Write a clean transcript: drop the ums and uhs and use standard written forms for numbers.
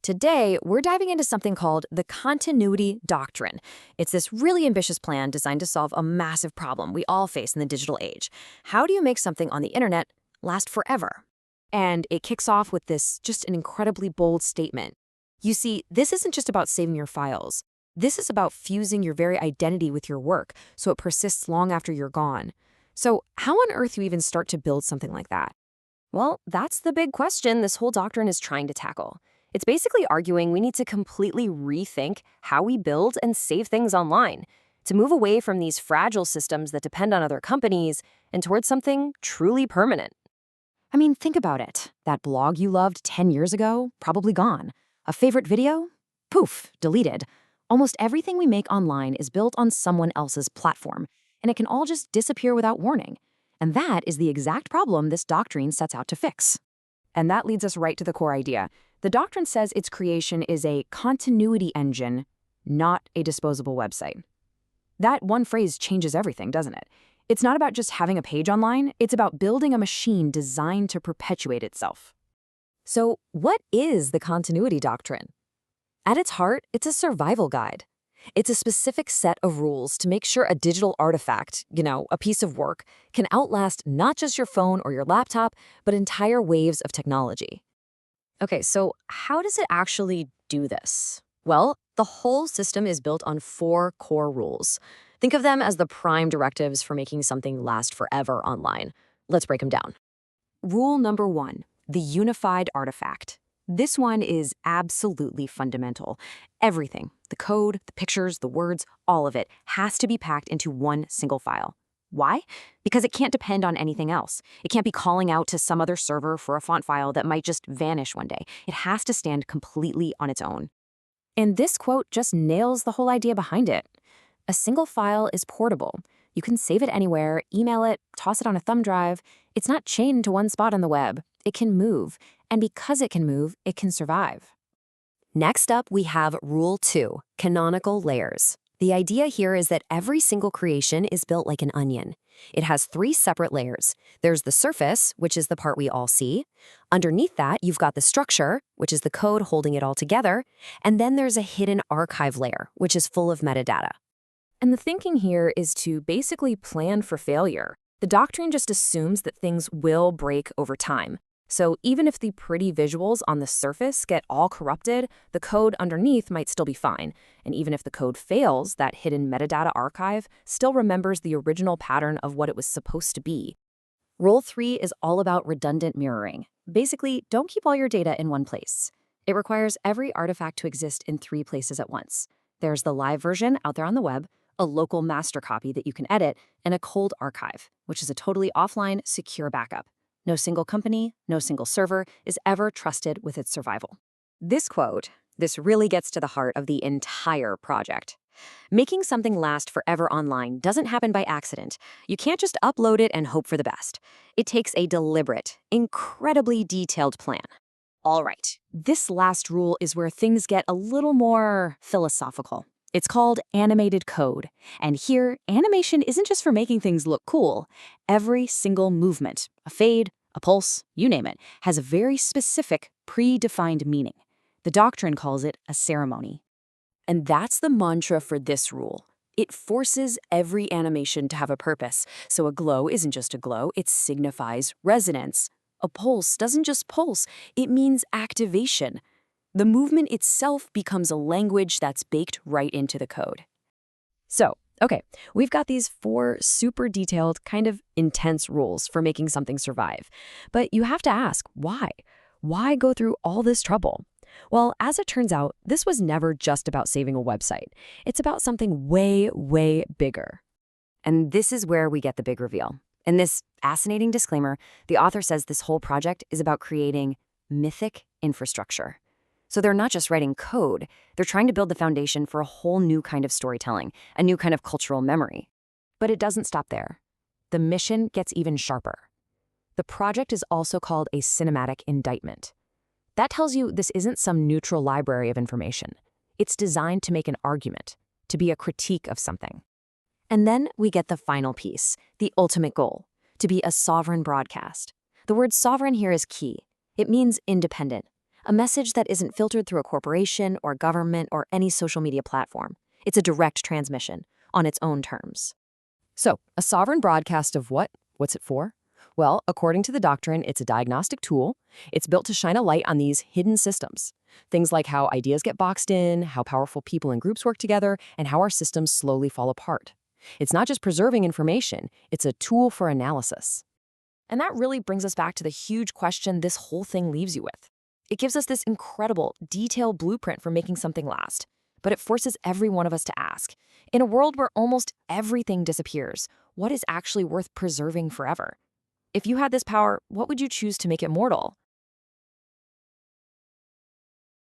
Today, we're diving into something called the Continuity Doctrine. It's this really ambitious plan designed to solve a massive problem we all face in the digital age. How do you make something on the internet last forever? And it kicks off with this just an incredibly bold statement. You see, this isn't just about saving your files. This is about fusing your very identity with your work so it persists long after you're gone. So how on earth do you even start to build something like that? Well, that's the big question this whole doctrine is trying to tackle. It's basically arguing we need to completely rethink how we build and save things online, to move away from these fragile systems that depend on other companies and towards something truly permanent. I mean, think about it. That blog you loved 10 years ago, probably gone. A favorite video? Poof, deleted. Almost everything we make online is built on someone else's platform, and it can all just disappear without warning. And that is the exact problem this doctrine sets out to fix. And that leads us right to the core idea. The doctrine says its creation is a continuity engine, not a disposable website. That one phrase changes everything, doesn't it? It's not about just having a page online, it's about building a machine designed to perpetuate itself. So, what is the continuity doctrine? At its heart, it's a survival guide. It's a specific set of rules to make sure a digital artifact, a piece of work, can outlast not just your phone or your laptop, but entire waves of technology. Okay, so how does it actually do this? Well, the whole system is built on 4 core rules. Think of them as the prime directives for making something last forever online. Let's break them down. Rule number 1, the unified artifact. This one is absolutely fundamental. Everything, the code, the pictures, the words, all of it has to be packed into one single file. Why? Because it can't depend on anything else. It can't be calling out to some other server for a font file that might just vanish one day. It has to stand completely on its own. And this quote just nails the whole idea behind it. A single file is portable. You can save it anywhere, email it, toss it on a thumb drive. It's not chained to one spot on the web. It can move. And because it can move, it can survive. Next up, we have Rule 2, canonical layers. The idea here is that every single creation is built like an onion. It has 3 separate layers. There's the surface, which is the part we all see. Underneath that, you've got the structure, which is the code holding it all together. And then there's a hidden archive layer, which is full of metadata. And the thinking here is to basically plan for failure. The doctrine just assumes that things will break over time. So even if the pretty visuals on the surface get all corrupted, the code underneath might still be fine. And even if the code fails, that hidden metadata archive still remembers the original pattern of what it was supposed to be. Rule 3 is all about redundant mirroring. Basically, don't keep all your data in one place. It requires every artifact to exist in 3 places at once. There's the live version out there on the web, a local master copy that you can edit, and a cold archive, which is a totally offline, secure backup. No single company, no single server is ever trusted with its survival. This quote, this really gets to the heart of the entire project. Making something last forever online doesn't happen by accident. You can't just upload it and hope for the best. It takes a deliberate, incredibly detailed plan. All right, this last rule is where things get a little more philosophical. It's called animated code. And here, animation isn't just for making things look cool. Every single movement, a fade, a pulse, you name it, has a very specific, predefined meaning. The doctrine calls it a ceremony. And that's the mantra for this rule. It forces every animation to have a purpose. So a glow isn't just a glow, it signifies resonance. A pulse doesn't just pulse, it means activation. The movement itself becomes a language that's baked right into the code. So, okay, we've got these 4 super detailed, kind of intense rules for making something survive. But you have to ask, why? Why go through all this trouble? Well, as it turns out, this was never just about saving a website. It's about something way, way bigger. And this is where we get the big reveal. In this fascinating disclaimer, the author says this whole project is about creating mythic infrastructure. So they're not just writing code, they're trying to build the foundation for a whole new kind of storytelling, a new kind of cultural memory. But it doesn't stop there. The mission gets even sharper. The project is also called a cinematic indictment. That tells you this isn't some neutral library of information. It's designed to make an argument, to be a critique of something. And then we get the final piece, the ultimate goal, to be a sovereign broadcast. The word sovereign here is key. It means independent. a message that isn't filtered through a corporation or government or any social media platform. It's a direct transmission on its own terms. So, a sovereign broadcast of what? What's it for? Well, according to the doctrine, it's a diagnostic tool. It's built to shine a light on these hidden systems. Things like how ideas get boxed in, how powerful people and groups work together, and how our systems slowly fall apart. It's not just preserving information, it's a tool for analysis. And that really brings us back to the huge question this whole thing leaves you with. It gives us this incredible, detailed blueprint for making something last. But it forces every one of us to ask, in a world where almost everything disappears, what is actually worth preserving forever? If you had this power, what would you choose to make immortal?